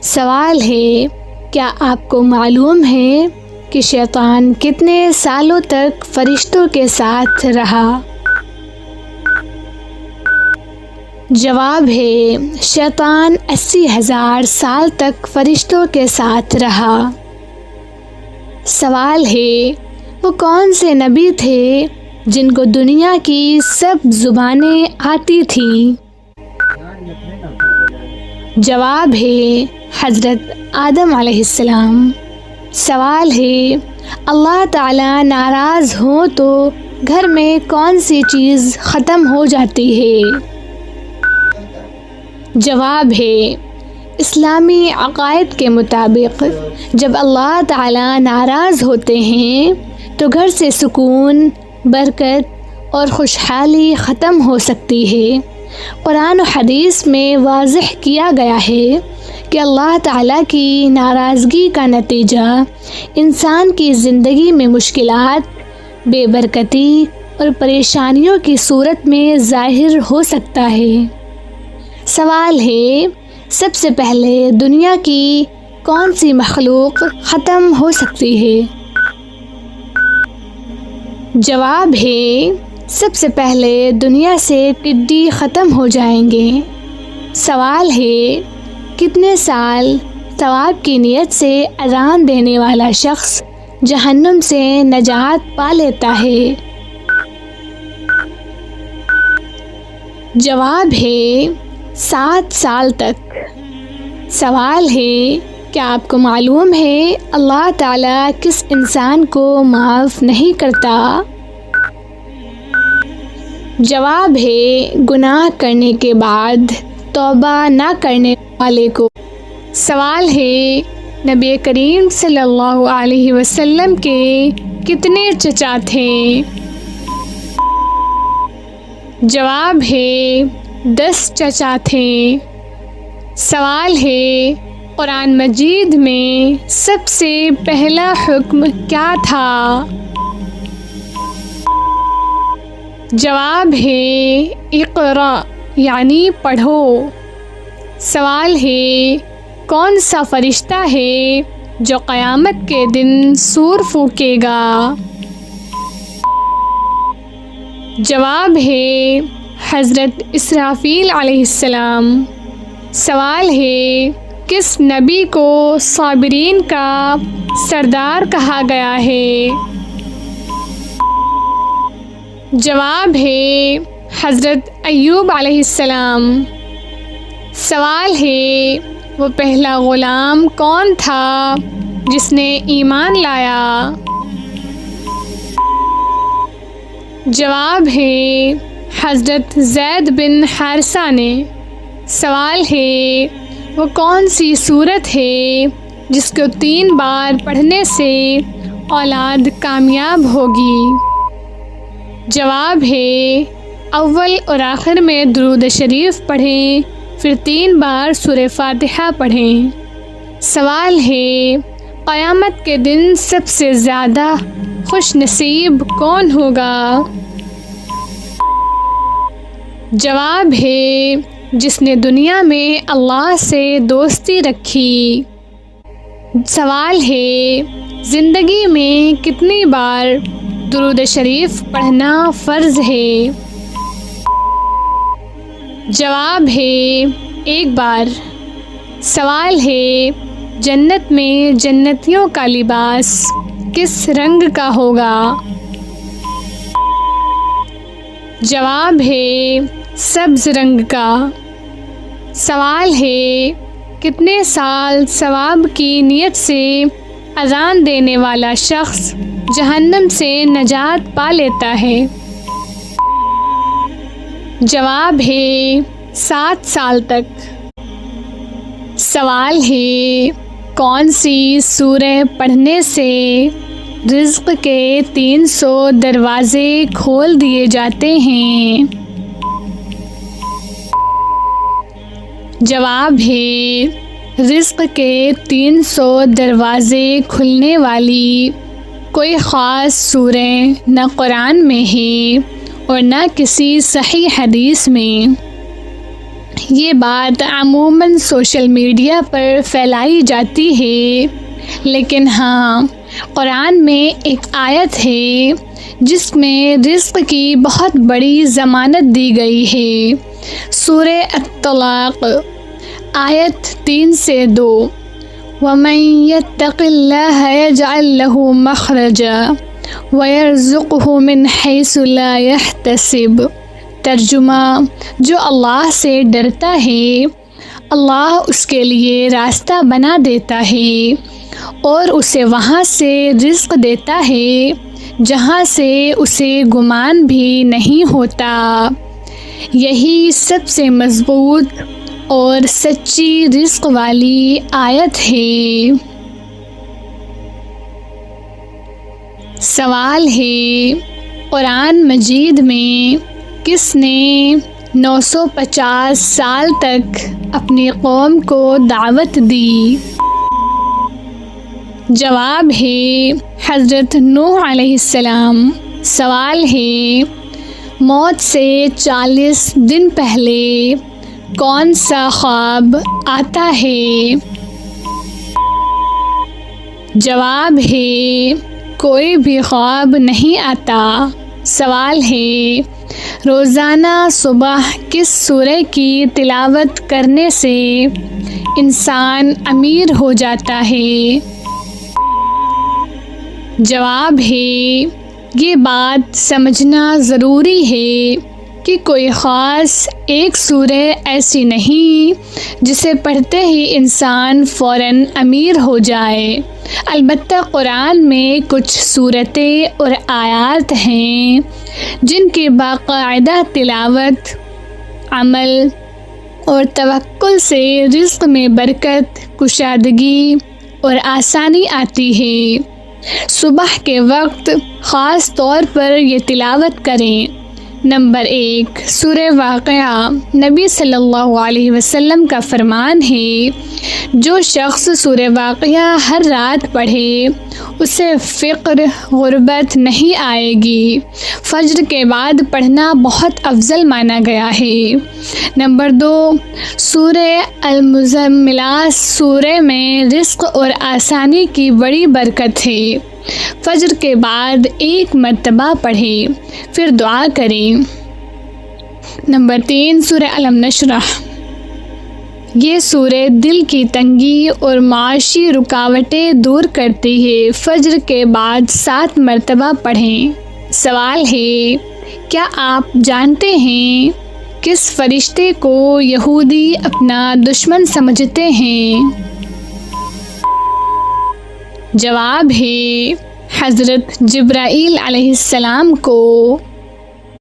سوال ہے، کیا آپ کو معلوم ہے کہ شیطان کتنے سالوں تک فرشتوں کے ساتھ رہا؟ جواب ہے، شیطان 80,000 سال تک فرشتوں کے ساتھ رہا۔ سوال ہے، وہ کون سے نبی تھے جن کو دنیا کی سب زبانیں آتی تھیں؟ جواب ہے، حضرت آدم علیہ السلام۔ سوال ہے، اللہ تعالیٰ ناراض ہوں تو گھر میں کون سی چیز ختم ہو جاتی ہے؟ جواب ہے، اسلامی عقائد کے مطابق جب اللہ تعالیٰ ناراض ہوتے ہیں تو گھر سے سکون، برکت اور خوشحالی ختم ہو سکتی ہے۔ قرآن و حدیث میں واضح کیا گیا ہے کہ اللہ تعالیٰ کی ناراضگی کا نتیجہ انسان کی زندگی میں مشکلات، بے برکتی اور پریشانیوں کی صورت میں ظاہر ہو سکتا ہے۔ سوال ہے، سب سے پہلے دنیا کی کون سی مخلوق ختم ہو سکتی ہے؟ جواب ہے، سب سے پہلے دنیا سے ٹڈی ختم ہو جائیں گے۔ سوال ہے، کتنے سال ثواب کی نیت سے اذان دینے والا شخص جہنم سے نجات پا لیتا ہے؟ جواب ہے، 7 سال تک۔ سوال ہے، کیا آپ کو معلوم ہے اللہ تعالیٰ کس انسان کو معاف نہیں کرتا؟ جواب ہے، گناہ کرنے کے بعد توبہ نہ کرنے والے کو۔ سوال ہے، نبی کریم صلی اللہ علیہ وسلم کے کتنے چچا تھے؟ جواب ہے، 10 چچا تھے۔ سوال ہے، قرآن مجید میں سب سے پہلا حکم کیا تھا؟ جواب ہے، اقرا یعنی پڑھو۔ سوال ہے، کون سا فرشتہ ہے جو قیامت کے دن سور پھونکے گا؟ جواب ہے، حضرت اسرافیل علیہ السلام۔ سوال ہے، کس نبی کو صابرین کا سردار کہا گیا ہے؟ جواب ہے، حضرت ایوب علیہ السلام۔ سوال ہے، وہ پہلا غلام کون تھا جس نے ایمان لایا؟ جواب ہے، حضرت زید بن حارثہ نے۔ سوال ہے، وہ کون سی سورت ہے جس کو 3 بار پڑھنے سے اولاد کامیاب ہوگی؟ جواب ہے، اول اور آخر میں درود شریف پڑھیں، پھر 3 بار سورہ فاتحہ پڑھیں۔ سوال ہے، قیامت کے دن سب سے زیادہ خوش نصیب کون ہوگا؟ جواب ہے، جس نے دنیا میں اللہ سے دوستی رکھی۔ سوال ہے، زندگی میں کتنی بار درود شریف پڑھنا فرض ہے؟ جواب ہے، 1 بار۔ سوال ہے، جنت میں جنتیوں کا لباس کس رنگ کا ہوگا؟ جواب ہے، سبز رنگ کا۔ سوال ہے، کتنے سال ثواب کی نیت سے اذان دینے والا شخص جہنم سے نجات پا لیتا ہے؟ جواب ہے، 7 سال تک۔ سوال ہے، کون سی سورہ پڑھنے سے رزق کے 300 دروازے کھول دیے جاتے ہیں؟ جواب ہے، رزق کے 300 دروازے کھلنے والی کوئی خاص سورہ نہ قرآن میں ہے اور نہ کسی صحیح حدیث میں۔ یہ بات عموماً سوشل میڈیا پر پھیلائی جاتی ہے، لیکن ہاں، قرآن میں ایک آیت ہے جس میں رزق کی بہت بڑی ضمانت دی گئی ہے۔ سورہ الطلاق آیت 3 سے 2، وَمَن يَتَّقِ اللَّهَ يَجْعَل لَّهُ مَخْرَجًا وَيَرْزُقْهُ مِنْ حَيْثُ لَا يَحْتَسِبُ۔ ترجمہ: جو اللہ سے ڈرتا ہے اللہ اس کے لیے راستہ بنا دیتا ہے اور اسے وہاں سے رزق دیتا ہے جہاں سے اسے گمان بھی نہیں ہوتا۔ یہی سب سے مضبوط اور سچی رزق والی آیت ہے۔ سوال ہے، قرآن مجید میں کس نے 950 سال تک اپنی قوم کو دعوت دی؟ جواب ہے حضرت نوح علیہ السلام۔ سوال ہے، موت سے 40 دن پہلے کون سا خواب آتا ہے؟ جواب ہے کوئی بھی خواب نہیں آتا۔ سوال ہے، روزانہ صبح کس سورہ کی تلاوت کرنے سے انسان امیر ہو جاتا ہے؟ جواب ہے، یہ بات سمجھنا ضروری ہے کہ کوئی خاص ایک سورہ ایسی نہیں جسے پڑھتے ہی انسان فوراً امیر ہو جائے۔ البتہ قرآن میں کچھ سورتیں اور آیات ہیں جن کی باقاعدہ تلاوت، عمل اور توکل سے رزق میں برکت، کشادگی اور آسانی آتی ہے۔ صبح کے وقت خاص طور پر یہ تلاوت کریں۔ نمبر 1، سورہ واقعہ۔ نبی صلی اللہ علیہ وسلم کا فرمان ہے، جو شخص سورہ واقعہ ہر رات پڑھے اسے فقر، غربت نہیں آئے گی۔ فجر کے بعد پڑھنا بہت افضل مانا گیا ہے۔ نمبر 2، سورہ المزملہ۔ سورہ میں رزق اور آسانی کی بڑی برکت ہے۔ فجر کے بعد 1 مرتبہ پڑھیں، پھر دعا کریں۔ نمبر 3، سورہ الم نشرح۔ یہ سورہ دل کی تنگی اور معاشی رکاوٹیں دور کرتی ہے۔ فجر کے بعد 7 مرتبہ پڑھیں۔ سوال ہے، کیا آپ جانتے ہیں کس فرشتے کو یہودی اپنا دشمن سمجھتے ہیں؟ جواب ہے حضرت جبرائیل علیہ السلام کو۔